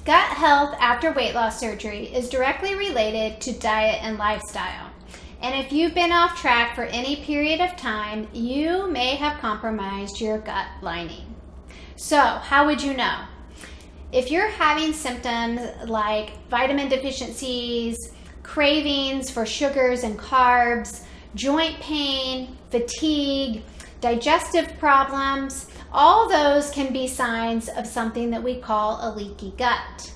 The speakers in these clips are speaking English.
Gut health after weight loss surgery is directly related to diet and lifestyle. And if you've been off track for any period of time, you may have compromised your gut lining. So, how would you know? If you're having symptoms like vitamin deficiencies, cravings for sugars and carbs, joint pain, fatigue, digestive problems, all those can be signs of something that we call a leaky gut.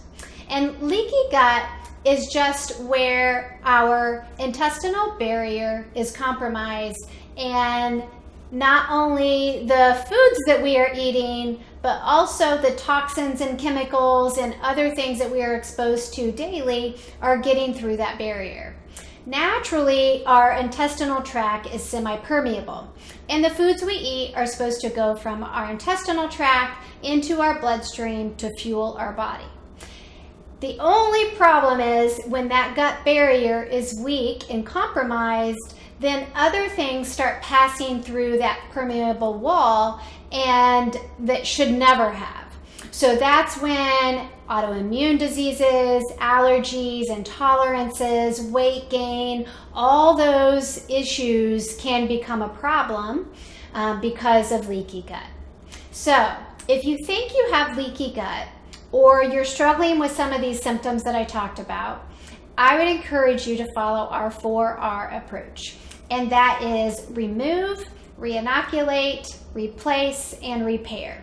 And leaky gut is just where our intestinal barrier is compromised, and not only the foods that we are eating, but also the toxins and chemicals and other things that we are exposed to daily are getting through that barrier. Naturally, our intestinal tract is semi-permeable, and the foods we eat are supposed to go from our intestinal tract into our bloodstream to fuel our body. The only problem is when that gut barrier is weak and compromised, then other things start passing through that permeable wall, and that should never have. So that's when autoimmune diseases, allergies, intolerances, weight gain, all those issues can become a problem because of leaky gut. So if you think you have leaky gut, or you're struggling with some of these symptoms that I talked about, I would encourage you to follow our 4R approach. And that is remove, reinoculate, replace, and repair.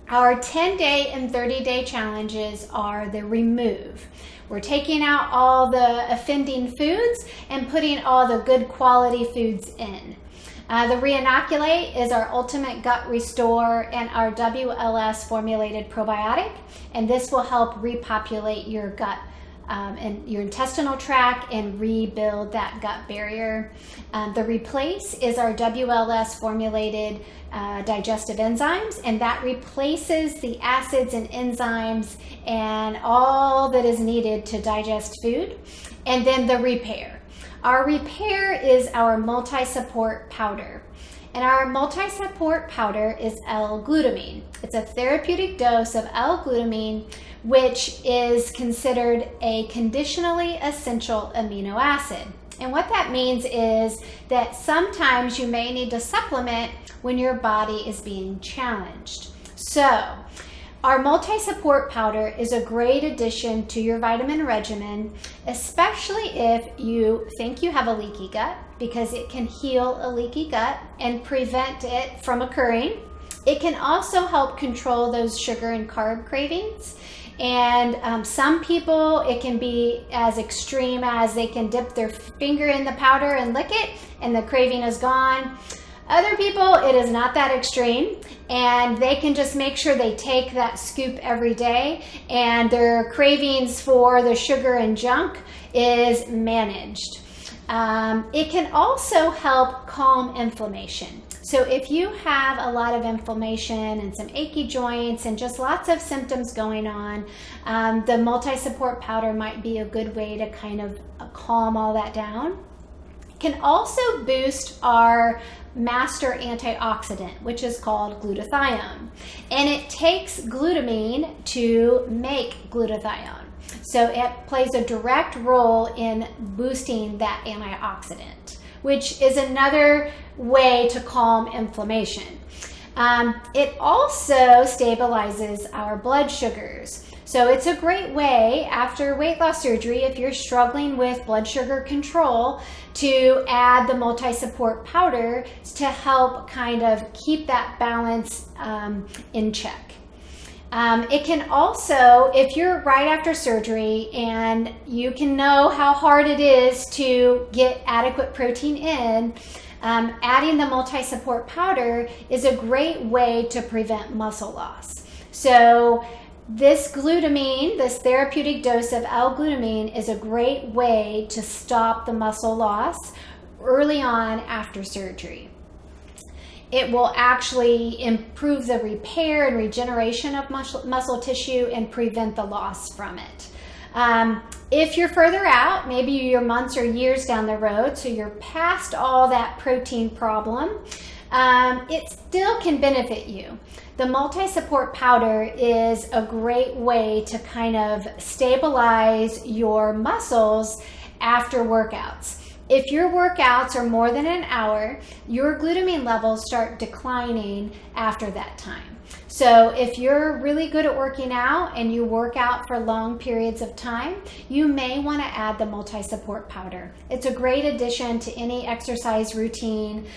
Our 10-day and 30-day challenges are the remove. We're taking out all the offending foods and putting all the good quality foods in. The reinoculate is our ultimate gut restore and our WLS formulated probiotic, and this will help repopulate your gut and your intestinal tract and rebuild that gut barrier. The replace is our WLS formulated digestive enzymes, and that replaces the acids and enzymes and all that is needed to digest food. And then the repair. Our repair is our multi-support powder. And our multi-support powder is L-glutamine. It's a therapeutic dose of L-glutamine, which is considered a conditionally essential amino acid. And what that means is that sometimes you may need to supplement when your body is being challenged. So, our multi-support powder is a great addition to your vitamin regimen, especially if you think you have a leaky gut, because it can heal a leaky gut and prevent it from occurring. It can also help control those sugar and carb cravings. And some people, it can be as extreme as they can dip their finger in the powder and lick it, and the craving is gone. Other people, it is not that extreme, and they can just make sure they take that scoop every day, and their cravings for the sugar and junk is managed. It can also help calm inflammation. So if you have a lot of inflammation and some achy joints and just lots of symptoms going on, the multi-support powder might be a good way to kind of calm all that down. It can also boost our master antioxidant, which is called glutathione. And it takes glutamine to make glutathione. So it plays a direct role in boosting that antioxidant, which is another way to calm inflammation. It also stabilizes our blood sugars. So it's a great way after weight loss surgery, if you're struggling with blood sugar control, to add the multi-support powder to help kind of keep that balance in check. It can also, if you're right after surgery and you can know how hard it is to get adequate protein in, adding the multi-support powder is a great way to prevent muscle loss. So this glutamine, this therapeutic dose of L-glutamine, is a great way to stop the muscle loss early on after surgery. It will actually improve the repair and regeneration of muscle tissue and prevent the loss from it. If you're further out, maybe you're months or years down the road, so you're past all that protein problem, it still can benefit you. The multi-support powder is a great way to kind of stabilize your muscles after workouts. If your workouts are more than an hour, your glutamine levels start declining after that time. So if you're really good at working out and you work out for long periods of time, you may want to add the multi-support powder. It's a great addition to any exercise routine.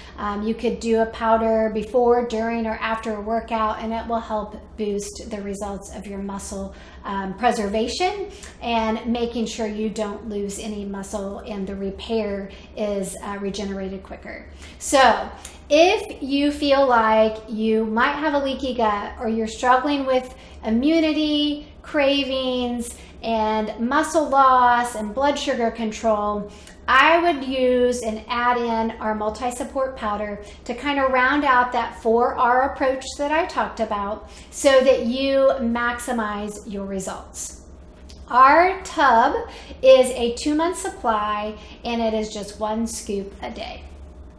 You could do a powder before, during, or after a workout, and it will help boost the results of your muscle preservation and making sure you don't lose any muscle and the repair is regenerated quicker. So if you feel like you might have a leaky gut or you're struggling with immunity, cravings, and muscle loss and blood sugar control, I would use and add in our multi-support powder to kind of round out that 4R approach that I talked about so that you maximize your results. Our tub is a 2-month supply and it is just 1 scoop a day.